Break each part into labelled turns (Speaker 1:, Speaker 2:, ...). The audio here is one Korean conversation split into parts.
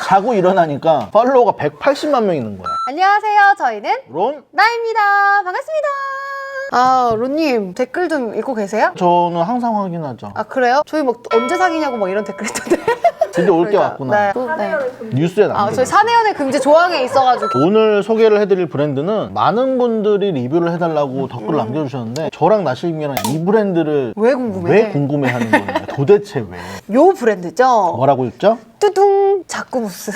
Speaker 1: 자고 일어나니까 팔로워가 180만 명 있는 거야.
Speaker 2: 안녕하세요. 저희는
Speaker 1: 론?
Speaker 2: 나입니다. 반갑습니다. 아, 론님 댓글 좀 읽고 계세요?
Speaker 1: 저는 항상 확인하죠.
Speaker 2: 아, 그래요? 저희 막 언제 사귀냐고 막 이런 댓글 있던데.
Speaker 1: 드디어 올 게 왔구나.
Speaker 2: 네. 또, 네.
Speaker 1: 뉴스에
Speaker 2: 아,
Speaker 1: 남겨.
Speaker 2: 저희 사내연애 금지 조항에 있어가지고.
Speaker 1: 오늘 소개를 해드릴 브랜드는 많은 분들이 리뷰를 해달라고 댓글을 남겨주셨는데 저랑 나실미랑 이 브랜드를
Speaker 2: 왜 궁금해?
Speaker 1: 왜 궁금해하는 거예요? 도대체 왜?
Speaker 2: 요 브랜드죠?
Speaker 1: 뭐라고 읽죠?
Speaker 2: 뚜둥 자꾸무스.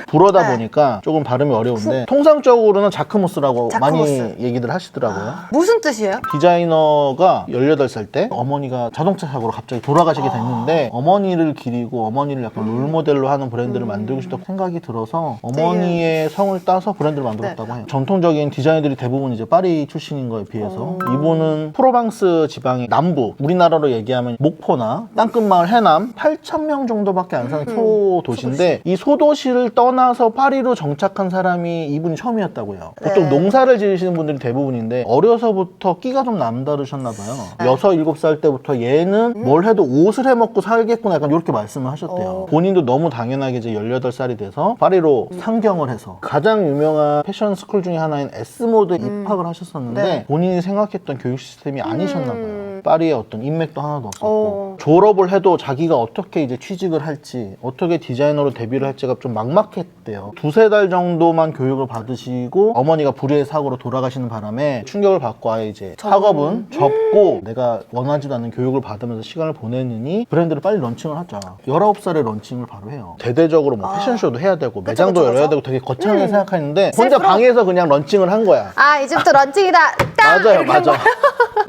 Speaker 1: 불어다
Speaker 2: 네.
Speaker 1: 보니까 조금 발음이 어려운데 통상적으로는 자크무스라고
Speaker 2: 자크무스.
Speaker 1: 많이 얘기들 하시더라고요.
Speaker 2: 무슨 뜻이에요?
Speaker 1: 디자이너가 18살 때 어머니가 자동차 사고로 갑자기 돌아가시게 됐는데 어머니를 기리고 어머니를 약간 롤모델로 하는 브랜드를 만들고 싶다고 생각이 들어서 어머니의 성을 따서 브랜드를 만들었다고 해요. 전통적인 디자인들이 대부분 이제 파리 출신인 거에 비해서 이분은 프로방스 지방의 남부, 우리나라로 얘기하면 목포나 땅끝마을 해남 8,000명 정도밖에 안 사는 소도시인데 이 소도시를 떠나서 파리로 정착한 사람이 이분이 처음이었다고요. 보통
Speaker 2: 네.
Speaker 1: 농사를 지으시는 분들이 대부분인데 어려서부터 끼가 좀 남다르셨나 봐요. 6, 7살 때부터 얘는 뭘 해도 옷을 해먹고 살겠구나 약간 이렇게 말씀을 하셨대요. 본인도 너무 당연하게 이제 18살이 돼서 파리로 상경을 해서 가장 유명한 패션 스쿨 중에 하나인 S모드에 입학을 하셨었는데
Speaker 2: 네.
Speaker 1: 본인이 생각했던 교육 시스템이 아니셨나 봐요. 파리에 어떤 인맥도 하나도 없었고
Speaker 2: 어.
Speaker 1: 졸업을 해도 자기가 어떻게 이제 취직을 할지 어떻게 디자이너로 데뷔를 할지가 좀 막막했대요. 2~3달 정도만 교육을 받으시고 어머니가 불의의 사고로 돌아가시는 바람에 충격을 받고 아예 이제 학업은 접고 내가 원하지도 않는 교육을 받으면서 시간을 보내느니 브랜드를 빨리 런칭을 하자. 19살에 런칭을 바로 해요. 대대적으로 뭐 패션쇼도 해야 되고 매장도
Speaker 2: 그쵸.
Speaker 1: 열어야 되고 되게 거창하게 생각했는데 혼자
Speaker 2: 셀프로?
Speaker 1: 방에서 그냥 런칭을 한 거야.
Speaker 2: 아, 이제부터 런칭이다. 딱!
Speaker 1: 맞아요,
Speaker 2: 이렇게 한
Speaker 1: 맞아.
Speaker 2: 거야.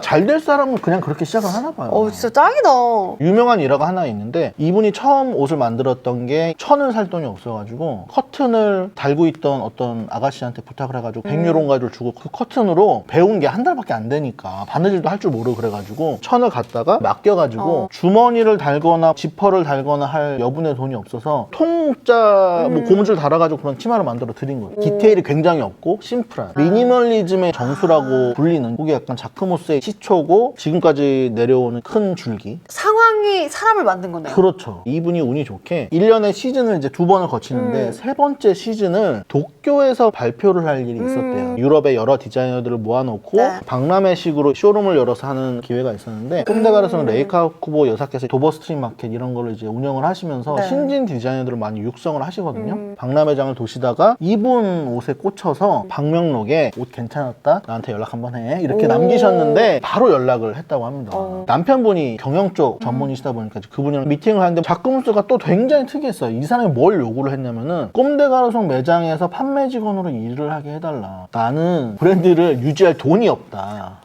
Speaker 1: 잘 될 사람은 그냥 그렇게 시작을 하나 봐요.
Speaker 2: 진짜 짱이다.
Speaker 1: 유명한 일화가 하나 있는데 이분이 처음 옷을 만들었던 게 천을 살 돈이 없어가지고 커튼을 달고 있던 어떤 아가씨한테 부탁을 해가지고 100유로인가를 주고 그 커튼으로 배운 게 한 달밖에 안 되니까 바느질도 할 줄 모르고 그래가지고 천을 갖다가 맡겨가지고 주머니를 달거나 지퍼를 달거나 할 여분의 돈이 없어서 통짜 뭐 고무줄 달아가지고 그런 치마를 만들어 드린 거예요. 디테일이 굉장히 없고 심플한 미니멀리즘의 정수라고 불리는 그게 약간 자크모스의 시초고 지금까지 내려오는 큰 줄기.
Speaker 2: 상황이 사람을 만든 거네요.
Speaker 1: 그렇죠. 이분이 운이 좋게 1년에 시즌을 이제 2번을 거치는데 세 번째 시즌을 도쿄에서 발표를 할 일이 있었대요. 유럽의 여러 디자이너들을 모아놓고
Speaker 2: 네.
Speaker 1: 박람회식으로 쇼룸을 열어서 하는 기회가 있었는데 꼰대가르소는 레이카 쿠보 여사께서 도버 스트릿 마켓 이런 거를 이제 운영을 하시면서
Speaker 2: 네.
Speaker 1: 신진 디자이너들을 많이 육성을 하시거든요. 박람회장을 도시다가 이분 옷에 꽂혀서 방명록에 옷 괜찮았다? 나한테 연락 한번 해. 이렇게 남기셨는데 바로 연락을 했다고 합니다. 남편분이 경영 쪽 전문이시다 보니까 그분이랑 미팅을 하는데 자크무스가 또 굉장히 특이했어요. 이 사람이 뭘 요구를 했냐면은 꼼데가르송 매장에서 판매 직원으로 일을 하게 해달라. 나는 브랜드를 유지할 돈이 없다.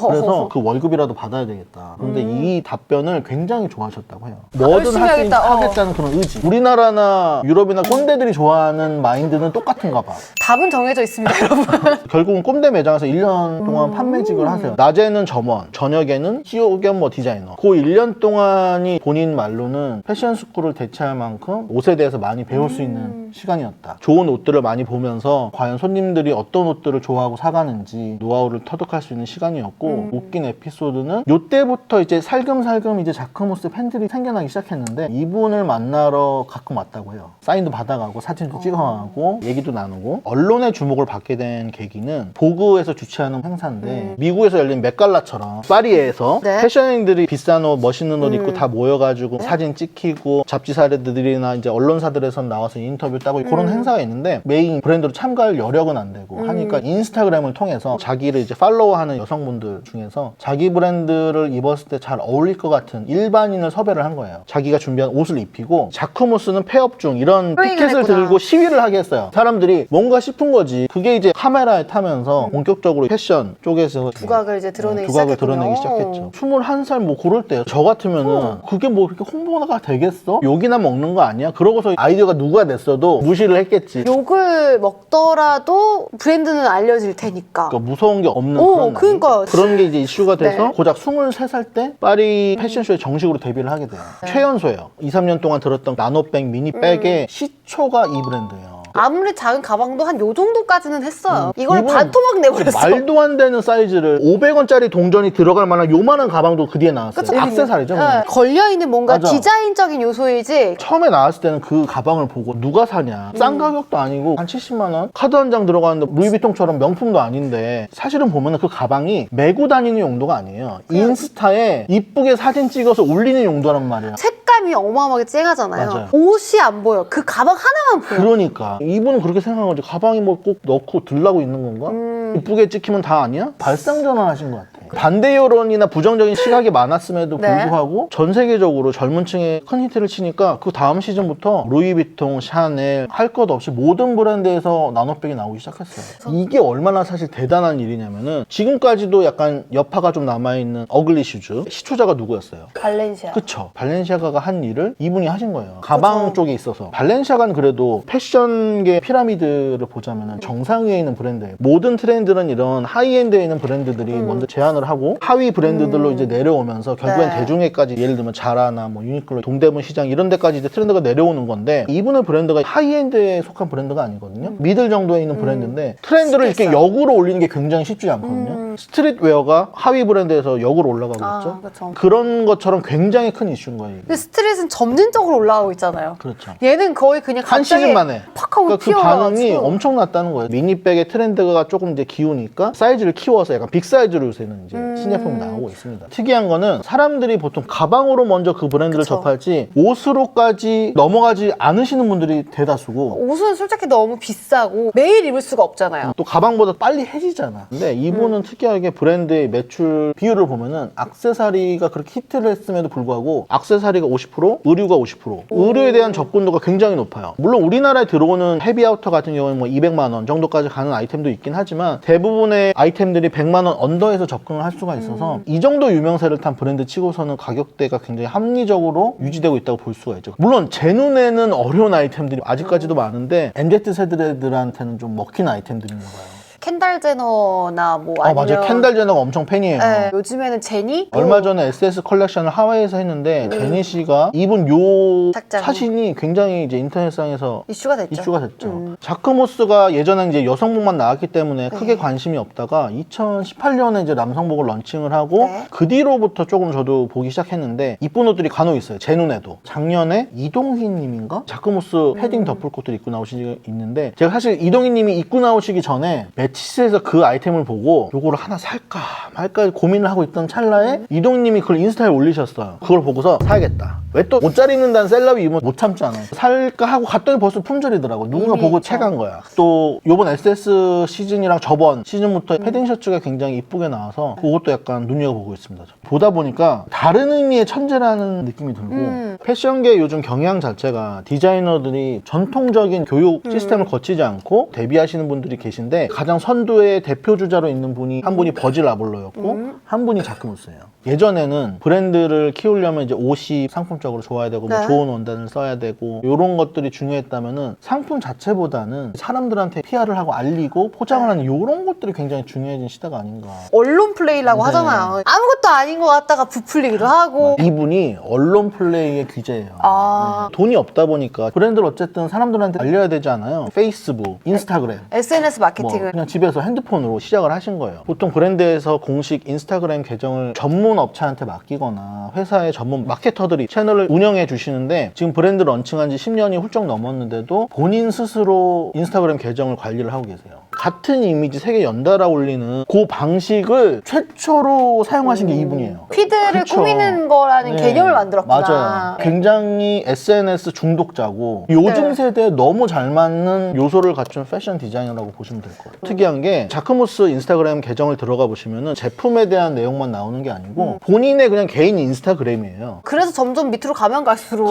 Speaker 1: 그래서 그 월급이라도 받아야 되겠다. 근데 이 답변을 굉장히 좋아하셨다고 해요. 뭐든
Speaker 2: 열심히
Speaker 1: 할 수
Speaker 2: 하겠다.
Speaker 1: 하겠다는 그런 의지. 우리나라나 유럽이나 꼰대들이 좋아하는 마인드는 똑같은가 봐.
Speaker 2: 답은 정해져 있습니다, 여러분.
Speaker 1: 결국은 꼰대 매장에서 1년 동안 판매직을 하세요. 낮에는 점원, 저녁에는 CEO 겸 뭐 디자이너. 그 1년 동안이 본인 말로는 패션 스쿨을 대체할 만큼 옷에 대해서 많이 배울 수 있는 시간이었다. 좋은 옷들을 많이 보면서 과연 손님들이 어떤 옷들을 좋아하고 사가는지 노하우를 터득할 수 있는 시간이었고 웃긴 에피소드는 이때부터 이제 살금살금 이제 자크모스 팬들이 생겨나기 시작했는데 이분을 만나러 가끔 왔다고 해요. 사인도 받아가고 사진도 찍어가고 얘기도 나누고 언론의 주목을 받게 된 계기는 보그에서 주최하는 행사인데 미국에서 열린 맥갈라처럼 파리에서
Speaker 2: 네.
Speaker 1: 패션인들이 비싼 옷, 멋있는 옷 입고 다 모여가지고 사진 찍히고 잡지사들이나 이제 언론사들에서 나와서 인터뷰 따고 그런 행사가 있는데 메인 브랜드로 참가할 여력은 안 되고 하니까 인스타그램을 통해서 자기를 이제 팔로워하는 여성분들 중에서 자기 브랜드를 입었을 때 잘 어울릴 것 같은 일반인을 섭외를 한 거예요. 자기가 준비한 옷을 입히고 자크무스는 폐업 중 이런 피켓을
Speaker 2: 했구나.
Speaker 1: 들고 시위를 하게 했어요. 사람들이 뭔가 싶은 거지. 그게 이제 카메라에 타면서 본격적으로 패션 쪽에서
Speaker 2: 두각을 이제 드러내기
Speaker 1: 두각을
Speaker 2: 시작했군요.
Speaker 1: 드러내기 시작했죠. 21살 뭐 그럴 때 저 같으면은 그게 뭐 그렇게 홍보가 되겠어? 욕이나 먹는 거 아니야? 그러고서 아이디어가 누가 냈어도 무시를 했겠지.
Speaker 2: 욕을 먹더라도 브랜드는 알려질 테니까.
Speaker 1: 그러니까 무서운 게 없는 그런
Speaker 2: 그러니까요.
Speaker 1: 그런 게 이제 이슈가 돼서
Speaker 2: 네.
Speaker 1: 고작 23살 때 파리 패션쇼에 정식으로 데뷔를 하게 돼요. 최연소예요. 2~3년 동안 들었던 나노백 미니백의 시초가 이 브랜드예요.
Speaker 2: 아무리 작은 가방도 한 요 정도까지는 했어요. 이걸
Speaker 1: 이분은
Speaker 2: 반토막 내버렸어.
Speaker 1: 말도 안 되는 사이즈를 500원짜리 동전이 들어갈 만한 요만한 가방도 그 뒤에 나왔어요.
Speaker 2: 그쵸?
Speaker 1: 액세서리죠.
Speaker 2: 네.
Speaker 1: 그냥.
Speaker 2: 걸려있는 뭔가
Speaker 1: 맞아.
Speaker 2: 디자인적인 요소이지.
Speaker 1: 처음에 나왔을 때는 그 가방을 보고 누가 사냐. 싼 가격도 아니고 한 70만 원? 카드 한 장 들어가는데 루이비통처럼 명품도 아닌데 사실은 보면 그 가방이 메고 다니는 용도가 아니에요. 인스타에 이쁘게 사진 찍어서 올리는 용도란 말이에요.
Speaker 2: 색감이 어마어마하게 쨍하잖아요.
Speaker 1: 맞아요.
Speaker 2: 옷이 안 보여. 그 가방 하나만 보여.
Speaker 1: 그러니까 이분은 그렇게 생각한 거지. 가방이 뭐 꼭 넣고 들라고 있는 건가? 이쁘게 찍히면 다 아니야? 발상전환하신 것 같아. 반대 여론이나 부정적인 시각이 많았음에도
Speaker 2: 네.
Speaker 1: 불구하고 전 세계적으로 젊은 층에 큰 히트를 치니까 그 다음 시즌부터 루이비통, 샤넬 할 것 없이 모든 브랜드에서 나노백이 나오기 시작했어요. 이게 얼마나 사실 대단한 일이냐면은 지금까지도 약간 여파가 좀 남아있는 어글리 슈즈 시초자가 누구였어요?
Speaker 2: 발렌시아.
Speaker 1: 그쵸. 발렌시아가가 한 일을 이분이 하신 거예요. 가방
Speaker 2: 그쵸.
Speaker 1: 쪽에 있어서. 발렌시아가는 그래도 패션계 피라미드를 보자면 정상 위에 있는 브랜드예요. 모든 트렌드는 이런 하이엔드에 있는 브랜드들이 먼저 제안을 하고 하위 브랜드들로 이제 내려오면서 결국엔
Speaker 2: 네.
Speaker 1: 대중에까지 예를 들면 자라나 뭐 유니클로, 동대문 시장 이런 데까지 이제 트렌드가 내려오는 건데 이분의 브랜드가 하이엔드에 속한 브랜드가 아니거든요. 미들 정도에 있는 브랜드인데 트렌드를 이렇게
Speaker 2: 쉽겠어요.
Speaker 1: 역으로 올리는 게 굉장히 쉽지 않거든요. 스트릿웨어가 하위 브랜드에서 역으로 올라가고 있죠.
Speaker 2: 그렇죠.
Speaker 1: 그런 것처럼 굉장히 큰 이슈인 거예요. 이게.
Speaker 2: 근데 스트릿은 점진적으로 올라가고 있잖아요.
Speaker 1: 그렇죠.
Speaker 2: 얘는 거의 그냥
Speaker 1: 한
Speaker 2: 갑자기
Speaker 1: 시즌 만에.
Speaker 2: 팍 하고
Speaker 1: 그러니까 그 반응이
Speaker 2: 튀어나와가지고.
Speaker 1: 엄청났다는 거예요. 미니백의 트렌드가 조금 이제 기우니까 사이즈를 키워서 약간 빅 사이즈로 요새는 이제 신제품이 나오고 있습니다. 특이한 거는 사람들이 보통 가방으로 먼저 그 브랜드를
Speaker 2: 그쵸.
Speaker 1: 접할지 옷으로까지 넘어가지 않으시는 분들이 대다수고
Speaker 2: 옷은 솔직히 너무 비싸고 매일 입을 수가 없잖아요.
Speaker 1: 또 가방보다 빨리 해지잖아. 근데 이분은 특이하게 브랜드의 매출 비율을 보면은 액세서리가 그렇게 히트를 했음에도 불구하고 액세서리가 50%, 의류가 50%. 의류에 대한 접근도가 굉장히 높아요. 물론 우리나라에 들어오는 헤비아우터 같은 경우는 뭐 200만 원 정도까지 가는 아이템도 있긴 하지만 대부분의 아이템들이 100만 원 언더에서 접근을 할 수가 있어서 이 정도 유명세를 탄 브랜드 치고서는 가격대가 굉장히 합리적으로 유지되고 있다고 볼 수가 있죠. 물론 제 눈에는 어려운 아이템들이 아직까지도 많은데 MZ 세대들한테는 좀 먹히는 아이템들인 거예요.
Speaker 2: 켄달 제너나 뭐
Speaker 1: 아
Speaker 2: 아니면
Speaker 1: 맞아요. 켄달 제너가 엄청 팬이에요.
Speaker 2: 네, 요즘에는 제니
Speaker 1: 얼마 전에 SS 컬렉션을 하와이에서 했는데 제니 씨가 입은 요
Speaker 2: 착장.
Speaker 1: 사진이 굉장히 이제 인터넷상에서
Speaker 2: 이슈가 됐죠.
Speaker 1: 이슈가 됐죠. 자크모스가 예전에 이제 여성복만 나왔기 때문에 크게 관심이 없다가 2018년에 이제 남성복을 런칭을 하고
Speaker 2: 네.
Speaker 1: 그 뒤로부터 조금 저도 보기 시작했는데 이쁜 옷들이 간혹 있어요. 제 눈에도. 작년에 이동희 님인가? 자크모스 패딩 덮을코트를 입고 나오신 적이 있는데 제가 사실 이동희 님이 입고 나오시기 전에 매치스에서 그 아이템을 보고 요거를 하나 살까 말까 고민을 하고 있던 찰나에 이동희 님이 그걸 인스타에 올리셨어요. 그걸 보고서 사야겠다. 왜 또 옷 잘 입는다는 셀럽이 입으면 못 참잖아요. 살까 하고 갔더니 벌써 품절이더라고. 누군가
Speaker 2: 이미
Speaker 1: 보고
Speaker 2: 있죠.
Speaker 1: 채간 거야. 또 요번 SS 시즌이랑 저번 시즌부터 패딩 셔츠가 굉장히 이쁘게 나와서 그것도 약간 눈여겨보고 있습니다. 보다 보니까 다른 의미의 천재라는 느낌이 들고 패션계 요즘 경향 자체가 디자이너들이 전통적인 교육 시스템을 거치지 않고 데뷔하시는 분들이 계신데 가장 선두의 대표 주자로 있는 분이 한 분이 버질 라볼로였고 한 분이 자크무스예요. 예전에는 브랜드를 키우려면 이제 옷이 상품적으로 좋아야 되고 뭐
Speaker 2: 네.
Speaker 1: 좋은 원단을 써야 되고 이런 것들이 중요했다면은 상품 자체보다는 사람들한테 PR을 하고 알리고 포장을 하는 이런 것들이 굉장히 중요해진 시대가 아닌가.
Speaker 2: 언론 플레이라고
Speaker 1: 네.
Speaker 2: 하잖아요. 아무것도 아닌 것 같다가 부풀리기도 하고.
Speaker 1: 이분이 언론 플레이의 귀재예요.
Speaker 2: 아.
Speaker 1: 네. 돈이 없다 보니까 브랜드를 어쨌든 사람들한테 알려야 되지 않아요. 페이스북, 인스타그램.
Speaker 2: SNS
Speaker 1: 뭐
Speaker 2: 마케팅을.
Speaker 1: 그냥 집에서 핸드폰으로 시작을 하신 거예요. 보통 브랜드에서 공식 인스타그램 계정을 전문 업체한테 맡기거나 회사의 전문 마케터들이 채널을 운영해 주시는데 지금 브랜드 런칭한 지 10년이 훌쩍 넘었는데도 본인 스스로 인스타그램 계정을 관리를 하고 계세요. 같은 이미지 3개 연달아 올리는 그 방식을 최초로 사용하신 게 이분이에요.
Speaker 2: 피드를
Speaker 1: 그쵸.
Speaker 2: 꾸미는 거라는
Speaker 1: 네.
Speaker 2: 개념을 만들었구나.
Speaker 1: 맞아요. 굉장히 SNS 중독자고 요즘
Speaker 2: 네.
Speaker 1: 세대에 너무 잘 맞는 요소를 갖춘 패션 디자이너라고 보시면 될 거예요. 특이한 게 자크모스 인스타그램 계정을 들어가 보시면은 제품에 대한 내용만 나오는 게 아니고 본인의 그냥 개인 인스타그램이에요.
Speaker 2: 그래서 점점 밑으로 가면 갈수록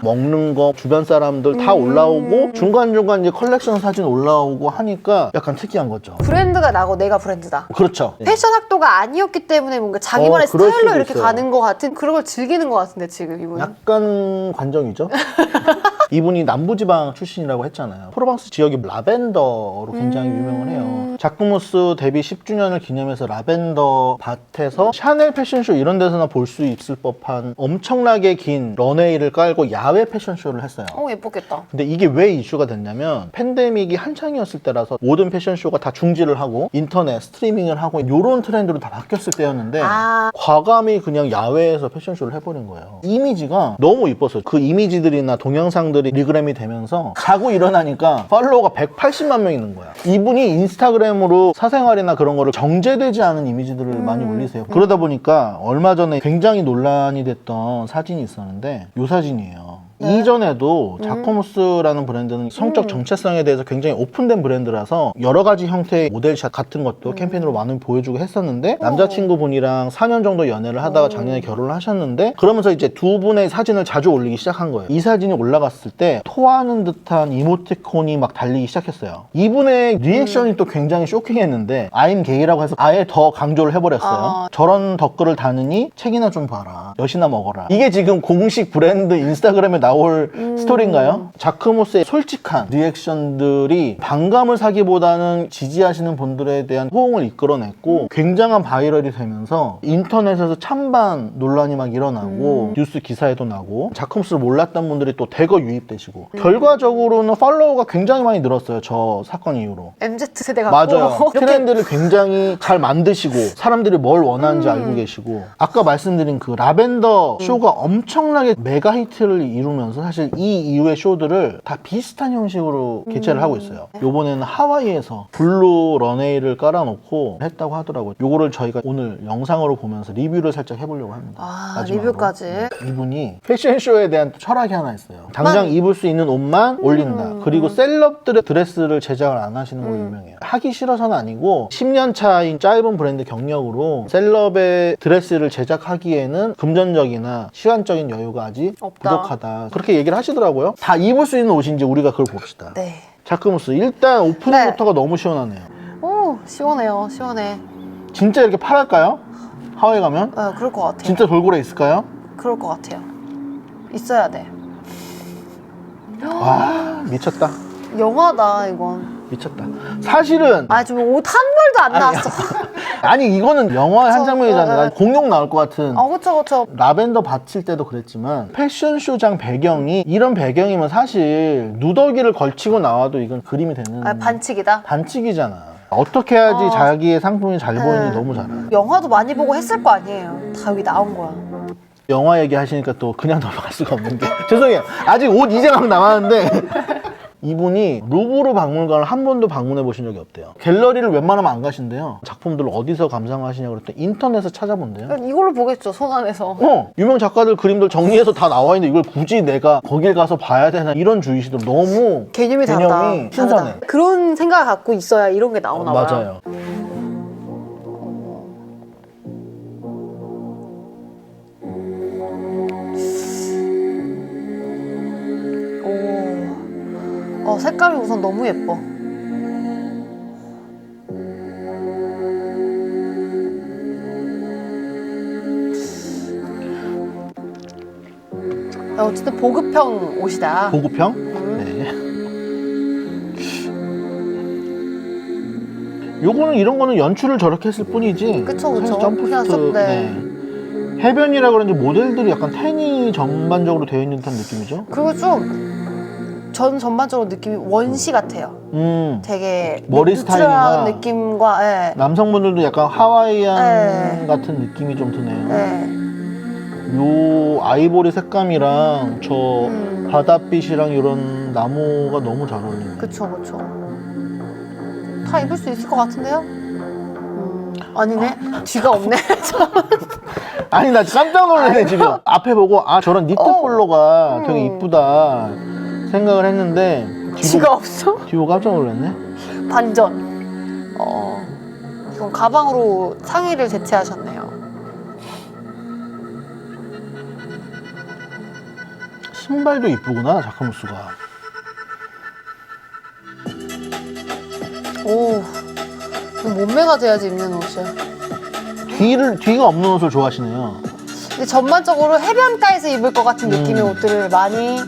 Speaker 1: 먹는 거 주변 사람들 다 올라오고 중간중간 이제 컬렉션 사진 올라오고 하니까 약간 특이한 거죠.
Speaker 2: 브랜드가 나고 내가 브랜드다.
Speaker 1: 그렇죠.
Speaker 2: 패션 학도가 아니었기 때문에 뭔가 자기만의
Speaker 1: 그럴
Speaker 2: 스타일로
Speaker 1: 수도
Speaker 2: 이렇게
Speaker 1: 있어요.
Speaker 2: 가는 것 같은 그런 걸 즐기는 것 같은데 지금 이분.
Speaker 1: 약간 관정이죠. 이분이 남부지방 출신이라고 했잖아요. 프로방스 지역이 라벤더로 굉장히 유명을 해요. 자크무스 데뷔 10주년을 기념해서 라벤더 밭에서 샤넬 패션쇼 이런 데서나 볼 수 있을 법한 엄청나게 긴 런웨이를 깔고 야외 패션쇼를 했어요.
Speaker 2: 예쁘겠다.
Speaker 1: 근데 이게 왜 이슈가 됐냐면 팬데믹이 한창이었을 때라서 모든 패션쇼가 다 중지를 하고 인터넷 스트리밍을 하고 이런 트렌드로 다 바뀌었을 때였는데 과감히 그냥 야외에서 패션쇼를 해버린 거예요. 이미지가 너무 이뻤어요. 그 이미지들이나 동영상들이 리그램이 되면서 자고 일어나니까 팔로워가 180만 명 있는 거야. 이분이 인스타그램으로 사생활이나 그런 거를 정제되지 않은 이미지들을 많이 올리세요. 그러다 보니까 얼마 전에 굉장히 논란이 됐던 사진이 있었는데 이 사진이에요. 이전에도 자코무스라는 브랜드는 성적 정체성에 대해서 굉장히 오픈된 브랜드라서 여러 가지 형태의 모델샷 같은 것도 캠페인으로 많이 보여주고 했었는데 남자친구분이랑 4년 정도 연애를 하다가 작년에 결혼을 하셨는데 그러면서 이제 두 분의 사진을 자주 올리기 시작한 거예요. 이 사진이 올라갔을 때 토하는 듯한 이모티콘이 막 달리기 시작했어요. 이분의 리액션이 또 굉장히 쇼킹했는데 I'm gay라고 해서 아예 더 강조를 해버렸어요. 저런 댓글을 다느니 책이나 좀 봐라. 엿이나 먹어라. 이게 지금 공식 브랜드 인스타그램에 나올 스토리인가요? 자크무스의 솔직한 리액션들이 반감을 사기보다는 지지하시는 분들에 대한 호응을 이끌어냈고 굉장한 바이럴이 되면서 인터넷에서 찬반 논란이 막 일어나고 뉴스 기사에도 나고 자크무스를 몰랐던 분들이 또 대거 유입되시고 결과적으로는 팔로워가 굉장히 많이 늘었어요. 저 사건 이후로.
Speaker 2: MZ세대 같고
Speaker 1: 맞아요. 트렌드를 굉장히 잘 만드시고 사람들이 뭘 원하는지 알고 계시고 아까 말씀드린 그 라벤더 쇼가 엄청나게 메가 히트를 이루면서 사실 이 이후의 쇼들을 다 비슷한 형식으로 개최를 하고 있어요. 요번에는 하와이에서 블루 런웨이를 깔아놓고 했다고 하더라고요. 요거를 저희가 오늘 영상으로 보면서 리뷰를 살짝 해보려고 합니다. 마지막으로.
Speaker 2: 리뷰까지.
Speaker 1: 이분이 패션쇼에 대한 철학이 하나 있어요. 당장 입을 수 있는 옷만 올린다. 그리고 셀럽들의 드레스를 제작을 안 하시는 걸로 유명해요. 하기 싫어서는 아니고 10년 차인 짧은 브랜드 경력으로 셀럽의 드레스를 제작하기에는 금전적이나 시간적인 여유가 아직 부족하다. 그렇게 얘기를 하시더라고요. 다 입을 수 있는 옷인지 우리가 그걸 봅시다.
Speaker 2: 네.
Speaker 1: 자크무스 일단 오프닝부터가 너무 시원하네요.
Speaker 2: 오, 시원해요. 시원해.
Speaker 1: 진짜 이렇게 팔할까요? 하와이 가면?
Speaker 2: 네, 그럴 것 같아요.
Speaker 1: 진짜 돌고래 있을까요?
Speaker 2: 그럴 것 같아요. 있어야 돼.
Speaker 1: 와 미쳤다.
Speaker 2: 영화다 이건.
Speaker 1: 미쳤다. 사실은
Speaker 2: 지금 옷 한 벌도 안 나왔어.
Speaker 1: 아니 이거는 영화의 한 장면이잖아. 공룡 나올 것 같은.
Speaker 2: 그쵸.
Speaker 1: 라벤더 밭일 때도 그랬지만 패션쇼장 배경이 이런 배경이면 사실 누더기를 걸치고 나와도 이건 그림이 되는
Speaker 2: 반칙이다.
Speaker 1: 반칙이잖아. 어떻게 해야지 자기의 상품이 잘 보이는지 너무 잘 알아.
Speaker 2: 영화도 많이 보고 했을 거 아니에요. 다 여기 나온 거야.
Speaker 1: 영화 얘기하시니까 또 그냥 넘어갈 수가 없는 게 죄송해요. 아직 옷 이제 막 남았는데 이분이 루브르 박물관을 한 번도 방문해 보신 적이 없대요. 갤러리를 웬만하면 안 가신대요. 작품들을 어디서 감상하시냐고 그랬더니 인터넷에 찾아본대요.
Speaker 2: 이걸로 보겠죠, 손 안에서.
Speaker 1: 유명 작가들 그림들 정리해서 다 나와 있는데 이걸 굳이 내가 거길 가서 봐야 되나 이런 주의시들 너무
Speaker 2: 개념이 다르다.
Speaker 1: 신선해.
Speaker 2: 다르다. 그런 생각을 갖고 있어야 이런 게 나오나 봐요.
Speaker 1: 맞아요.
Speaker 2: 색감이 우선 너무 예뻐. 어쨌든 보급형 옷이다.
Speaker 1: 보급형? 네. 요거는 이런 거는 연출을 저렇게 했을 뿐이지.
Speaker 2: 그쵸.
Speaker 1: 사실 점프스트.
Speaker 2: 네.
Speaker 1: 해변이라 그런지 모델들이 약간 태니 전반적으로 되어 있는 듯한 느낌이죠.
Speaker 2: 그리고 좀 전반적으로 느낌이 원시 같아요. 되게
Speaker 1: 머리 스타일이나
Speaker 2: 느낌과
Speaker 1: 남성분들도 약간 하와이안 같은 느낌이 좀 드네요. 요 아이보리 색감이랑 저 바닷빛이랑 이런 나무가 너무 잘 어울리네요.
Speaker 2: 그쵸. 다 입을 수 있을 것 같은데요? 아니네. 뒤가 없네.
Speaker 1: 아니 나 깜짝 놀랐네 지금. 앞에 보고 저런 니트 폴로가 되게 이쁘다 생각을 했는데
Speaker 2: 뒤가 없어?
Speaker 1: 뒤로 깜짝 놀랐네.
Speaker 2: 반전. 이건 가방으로 상의를 대체하셨네요.
Speaker 1: 신발도 이쁘구나 자크무스가.
Speaker 2: 오, 몸매가 돼야지 입는 옷이야.
Speaker 1: 뒤가 없는 옷을 좋아하시네요.
Speaker 2: 근데 전반적으로 해변가에서 입을 것 같은 느낌의 옷들을 많이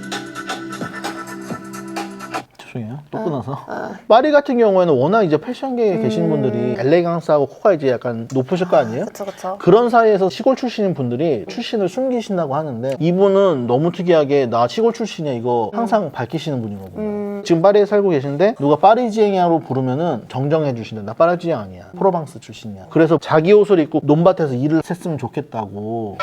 Speaker 1: 죄송해요. 또 끊어서. 파리 같은 경우에는 워낙 이제 패션계에 계신 분들이 엘레강스하고 코가 이제 약간 높으실 거 아니에요?
Speaker 2: 그쵸.
Speaker 1: 그런 사이에서 시골 출신인 분들이 출신을 숨기신다고 하는데 이분은 너무 특이하게 나 시골 출신이야 이거 항상 밝히시는 분이거든요. 지금 파리에 살고 계신데 누가 파리지앵이라고 부르면은 정정해 주신다. 나 파리지앵 아니야. 프로방스 출신이야. 그래서 자기 옷을 입고 논밭에서 일을 했으면 좋겠다고.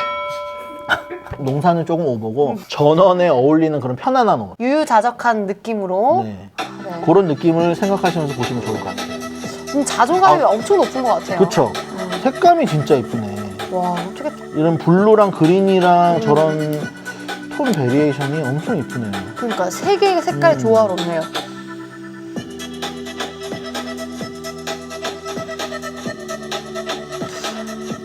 Speaker 1: 농사는 조금 오보고 전원에 어울리는 그런 편안한 옷.
Speaker 2: 유유자적한 느낌으로.
Speaker 1: 네.
Speaker 2: 네.
Speaker 1: 그런 느낌을 생각하시면서 보시면 좋을 것 같아요.
Speaker 2: 자존감이 엄청 높은 것 같아요.
Speaker 1: 그쵸? 색감이 진짜 이쁘네.
Speaker 2: 와, 어떻게.
Speaker 1: 이런 블루랑 그린이랑 저런 톤 베리에이션이 엄청 이쁘네요.
Speaker 2: 그러니까 세 개의 색깔이 조화롭네요.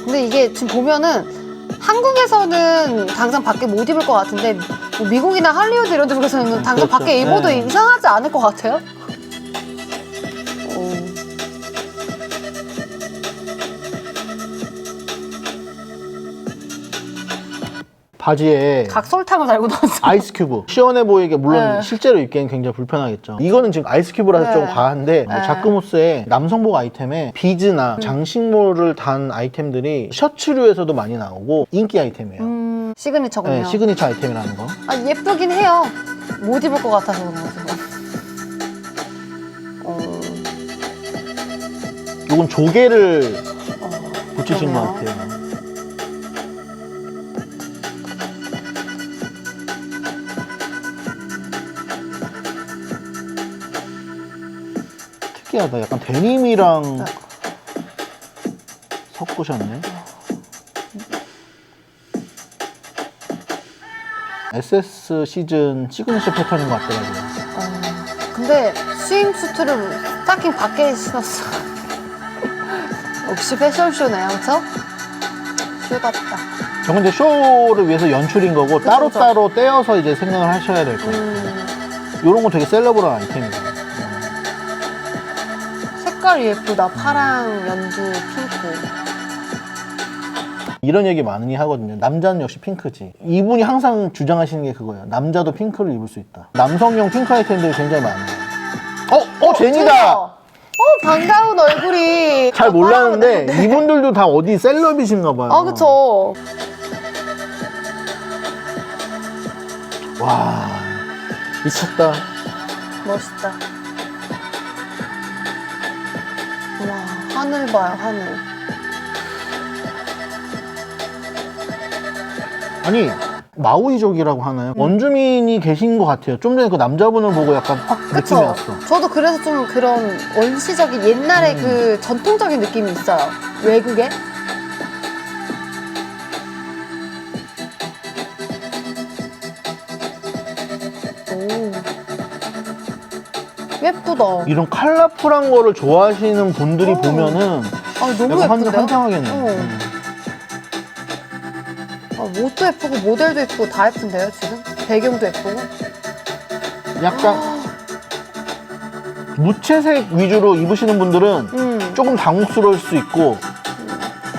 Speaker 2: 근데 이게 지금 보면은 한국에서는 당장 밖에 못 입을 것 같은데 뭐 미국이나 할리우드 이런 쪽에서는 당장
Speaker 1: 그렇죠.
Speaker 2: 밖에 입어도
Speaker 1: 네.
Speaker 2: 이상하지 않을 것 같아요.
Speaker 1: 바지에
Speaker 2: 각설탕을 달고 나왔어.
Speaker 1: 아이스 큐브 시원해 보이게 물론
Speaker 2: 네.
Speaker 1: 실제로 입기엔 굉장히 불편하겠죠. 이거는 지금 아이스 큐브라서
Speaker 2: 네.
Speaker 1: 좀 과한데
Speaker 2: 네.
Speaker 1: 자크모스의 남성복 아이템에 비즈나 장식모를 단 아이템들이 셔츠류에서도 많이 나오고 인기 아이템이에요.
Speaker 2: 시그니처군요.
Speaker 1: 네, 시그니처 아이템이라는 거.
Speaker 2: 아, 예쁘긴 해요. 못 입을 것 같아서 그런 거죠.
Speaker 1: 이건 조개를 붙이신 것
Speaker 2: 그러네요.
Speaker 1: 같아요. 특이하다. 약간 데님이랑 섞으셨네. SS 시즌 시그니처 패턴인 것 같더라고요.
Speaker 2: 근데 스윙수트를 스타킹 밖에 신었어. 역시 패션쇼네요, 그쵸? 쇼답다.
Speaker 1: 저건 이제 쇼를 위해서 연출인 거고 따로따로 떼어서 이제 생각을 하셔야 될 거예요. 이런 거 되게 셀러블한 아이템이에요.
Speaker 2: 색깔이 예쁘다. 파랑, 연두, 핑크.
Speaker 1: 이런 얘기 많이 하거든요. 남자는 역시 핑크지. 이분이 항상 주장하시는 게 그거예요. 남자도 핑크를 입을 수 있다. 남성용 핑크 아이템들이 굉장히 많아요. 제니다!
Speaker 2: 반가운 얼굴이.
Speaker 1: 잘 몰랐는데 이분들도 다 어디 셀럽이신가 봐요.
Speaker 2: 아, 그쵸.
Speaker 1: 와, 미쳤다.
Speaker 2: 멋있다. 와, 하늘 봐요, 하늘.
Speaker 1: 아니, 마오이족이라고 하나요? 원주민이 계신 것 같아요. 좀 전에 그 남자분을 보고 약간 확 느낌이
Speaker 2: 그쵸?
Speaker 1: 왔어.
Speaker 2: 저도 그래서 좀 그런 원시적인 옛날의 그 전통적인 느낌이 있어요. 외국에. 오. 예쁘다.
Speaker 1: 이런 컬러풀한 거를 좋아하시는 분들이 보면은
Speaker 2: 아, 너무
Speaker 1: 약간
Speaker 2: 예쁜데요?
Speaker 1: 환장하겠네.
Speaker 2: 아, 옷도 예쁘고 모델도 예쁘고 다 예쁜데요, 지금? 배경도 예쁘고.
Speaker 1: 약간 무채색 위주로 입으시는 분들은 조금 당혹스러울 수 있고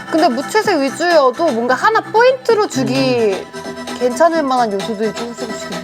Speaker 2: 근데 무채색 위주여도 뭔가 하나 포인트로 주기 괜찮을 만한 요소들이 조금씩 있네.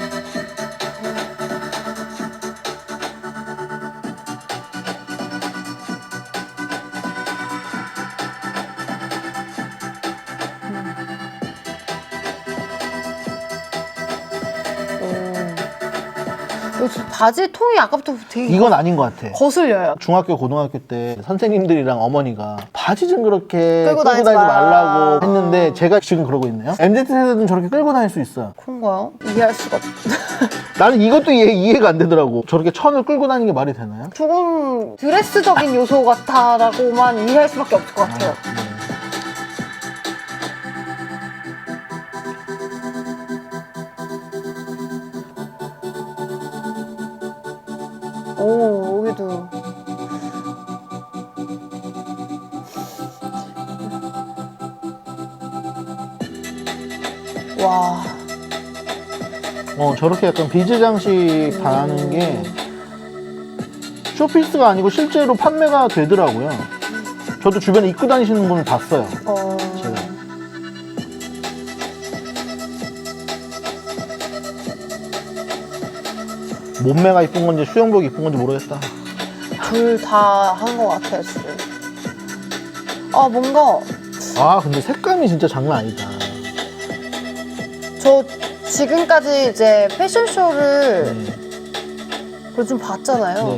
Speaker 2: 바지 통이 아까부터 되게
Speaker 1: 이건 아닌 것 같아.
Speaker 2: 거슬려요.
Speaker 1: 중학교, 고등학교 때 선생님들이랑 어머니가 바지 좀 그렇게
Speaker 2: 끌고
Speaker 1: 끌고
Speaker 2: 다니지
Speaker 1: 다니지
Speaker 2: 마라.
Speaker 1: 말라고 했는데 제가 지금 그러고 있네요. MZ세대는 저렇게 끌고 다닐 수 있어요.
Speaker 2: 그런가요? 이해할 수가 없.
Speaker 1: 나는 이것도 이해가 안 되더라고. 저렇게 천을 끌고 다니는 게 말이 되나요?
Speaker 2: 조금 드레스적인 요소 같다라고만 이해할 수밖에 없을 것 같아요. 오, 여기도. 와.
Speaker 1: 저렇게 약간 비즈 장식 다하는 게 쇼피스가 아니고 실제로 판매가 되더라고요. 저도 주변에 입고 다니시는 분을 봤어요. 제가. 몸매가 이쁜 건지 수영복이 이쁜 건지 모르겠다.
Speaker 2: 둘 다 한 것 같아요 지금. 아 뭔가
Speaker 1: 아 근데 색감이 진짜 장난 아니다.
Speaker 2: 저 지금까지 이제 패션쇼를
Speaker 1: 네.
Speaker 2: 그걸 좀 봤잖아요.
Speaker 1: 네.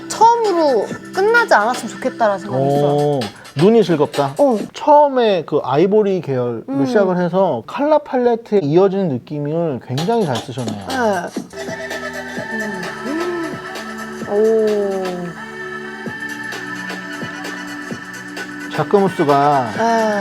Speaker 2: 처음으로 끝나지 않았으면 좋겠다라는 생각이 들어요.
Speaker 1: 오, 눈이 즐겁다. 처음에 그 아이보리 계열로 시작을 해서 컬러 팔레트에 이어지는 느낌을 굉장히 잘 쓰셨네요.
Speaker 2: 네. 오.
Speaker 1: 자크무스가
Speaker 2: 네.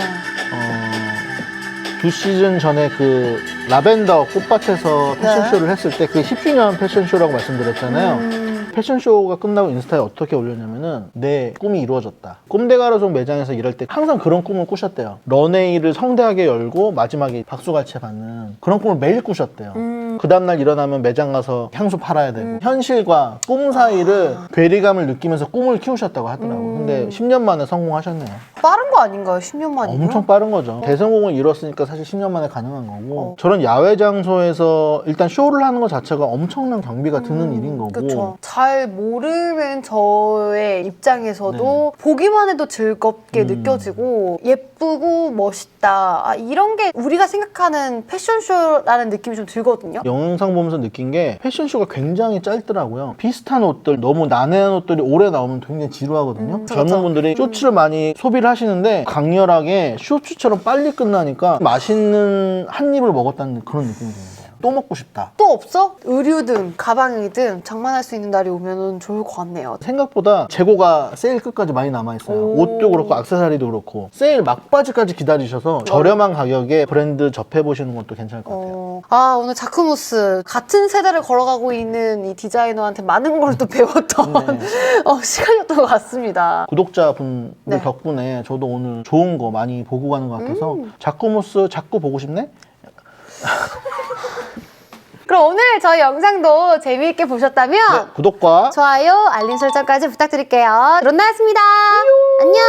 Speaker 1: 2시즌 전에 그 라벤더 꽃밭에서 패션쇼를 했을 때 그게 10주년 패션쇼라고 말씀드렸잖아요. 패션쇼가 끝나고 인스타에 어떻게 올렸냐면은 내 꿈이 이루어졌다. 꼼데가로송 매장에서 일할 때 항상 그런 꿈을 꾸셨대요. 런웨이를 성대하게 열고 마지막에 박수갈채 받는 그런 꿈을 매일 꾸셨대요. 그 다음날 일어나면 매장 가서 향수 팔아야 되고 현실과 꿈 사이를 괴리감을 느끼면서 꿈을 키우셨다고 하더라고요. 근데 10년 만에 성공하셨네요.
Speaker 2: 빠른 거 아닌가요? 10년 만이면?
Speaker 1: 엄청 빠른 거죠. 대성공을 이뤘으니까 사실 10년 만에 가능한 거고 저런 야외 장소에서 일단 쇼를 하는 것 자체가 엄청난 경비가 드는 일인 거고
Speaker 2: 그쵸. 잘 모르는 저의 입장에서도 보기만 해도 즐겁게 느껴지고 예쁘고 멋있다. 아, 이런 게 우리가 생각하는 패션쇼라는 느낌이 좀 들거든요.
Speaker 1: 영상 보면서 느낀 게 패션쇼가 굉장히 짧더라고요. 비슷한 옷들, 너무 난해한 옷들이 오래 나오면 굉장히 지루하거든요. 젊은 분들이 쇼츠를 많이 소비를 하시는데 강렬하게 쇼츠처럼 빨리 끝나니까 맛있는 한 입을 먹었다는 그런 느낌이 드는 거예요. 또 먹고 싶다.
Speaker 2: 또 없어? 의류든 가방이든 장만할 수 있는 날이 오면 좋을 것 같네요.
Speaker 1: 생각보다 재고가 세일 끝까지 많이 남아있어요. 옷도 그렇고 액세서리도 그렇고 세일 막바지까지 기다리셔서 저렴한 가격에 브랜드 접해보시는 것도 괜찮을 것 같아요.
Speaker 2: 아 오늘 자크무스 같은 세대를 걸어가고 있는 이 디자이너한테 많은 걸 또 배웠던 시간이었던 것 같습니다.
Speaker 1: 구독자분들
Speaker 2: 네.
Speaker 1: 덕분에 저도 오늘 좋은 거 많이 보고 가는 것 같아서 자꾸무스 자꾸 보고 싶네?
Speaker 2: 그럼 오늘 저희 영상도 재미있게 보셨다면
Speaker 1: 네, 구독과
Speaker 2: 좋아요, 알림 설정까지 부탁드릴게요. 론나였습니다. 안녕.